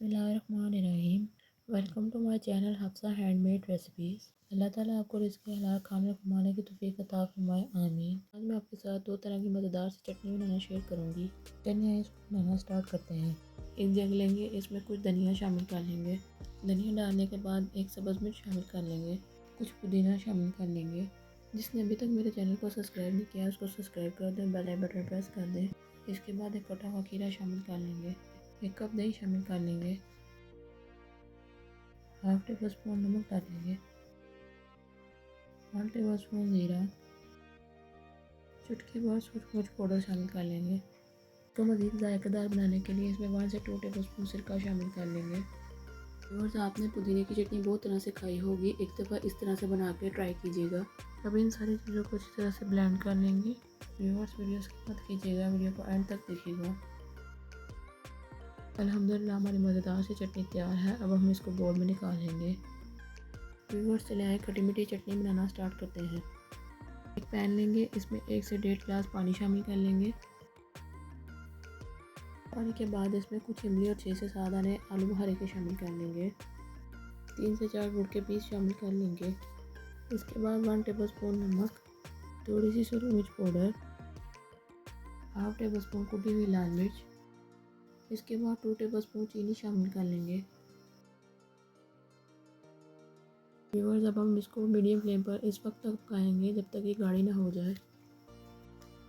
बिस्मिल्लाहिर्रहमानिर्रहीम। Welcome to my channel Hafsa handmade recipes. Allah ताला आपको रिज़्क़ हलाल खाने कमाने की तौफ़ीक अता फ़रमाए, आमीन। आज मैं आपके साथ दो तरह की मज़ेदार सी चटनी बनाना शेयर करूँगी। चलिए इसको बनाना स्टार्ट करते हैं। एक जग लेंगे, इसमें कुछ धनिया शामिल कर लेंगे। धनिया डालने के बाद एक सब्ज़ मिर्च शामिल कर लेंगे, कुछ पुदीना शामिल कर लेंगे। जिसने अभी तक मेरे चैनल को सब्सक्राइब नहीं किया उसको सब्सक्राइब कर दें, बेल आई बटन प्रेस कर दें। इसके बाद एक कटा हुआ खीरा शामिल कर लेंगे, एक कप दही शामिल कर लेंगे, हाफ टेबल स्पून नमक डालेंगे, 1 टेबल स्पून ज़ीरा, चुटकी भर सूरजमुर्च पाउडर शामिल कर लेंगे। तो मज़ीद जायकेदार बनाने के लिए इसमें 1 से 2 टेबल स्पून सिरका शामिल कर लेंगे। व्यूअर्स, आपने पुदीने की चटनी बहुत तरह से खाई होगी, एक दफ़ा इस तरह से बना के ट्राई कीजिएगा। अब इन सारी चीज़ों को अच्छी तरह से ब्लेंड कर लेंगे। व्यूअर्स, वीडियो स्किप मत कीजिएगा, वीडियो को एंड तक देखिएगा। अल्हम्दुलिल्लाह हमारी मज़ेदार सी चटनी तैयार है। अब हम इसको बोल में निकाल लेंगे। व्यूअर्स, चले आए खट्टी मीठी चटनी बनाना स्टार्ट करते हैं। एक पैन लेंगे, इसमें 1 से 1.5 गिलास पानी शामिल कर लेंगे। पानी के बाद इसमें कुछ इमली और 6 से 7 दाने आलू बुखारे के शामिल कर लेंगे। 3 से 4 गुड़ के पीस शामिल कर लेंगे। इसके बाद 1 टेबल स्पून नमक, थोड़ी सी सूरज मिर्च पाउडर, हाफ टेबल स्पून कुटी हुई लाल मिर्च। इसके बाद 2 टेबल स्पून चीनी शामिल कर लेंगे। व्यूअर्स, अब हम इसको मीडियम फ्लेम पर इस वक्त तक पकाएंगे जब तक ये गाढ़ी ना हो जाए।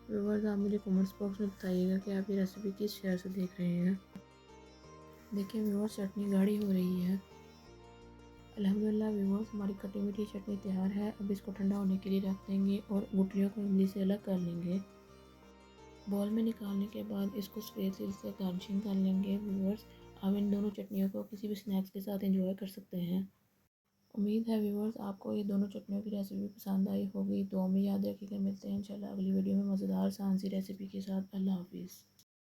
व्यूअर्स, आप मुझे कमेंट्स बॉक्स में बताइएगा कि आप ये रेसिपी किस शेयर से देख रहे हैं। देखिए व्यूअर्स, चटनी गाढ़ी हो रही है। अल्हम्दुलिल्लाह व्यूअर्स, हमारी खट्टी मीठी चटनी तैयार है। अब इसको ठंडा होने के लिए रख देंगे और गुठलियों को इमली से अलग कर लेंगे। बॉल में निकालने के बाद इसको सफ़ेद तिल से गार्निशिंग कर लेंगे। व्यूअर्स, आप इन दोनों चटनियों को किसी भी स्नैक्स के साथ एंजॉय कर सकते हैं। उम्मीद है व्यूअर्स आपको ये दोनों चटनियों की रेसिपी पसंद आई होगी। तो हमें याद रखिएगा, मिलते हैं इंशाल्लाह अगली वीडियो में मज़ेदार सी रेसिपी के साथ। अल्लाह हाफिज़।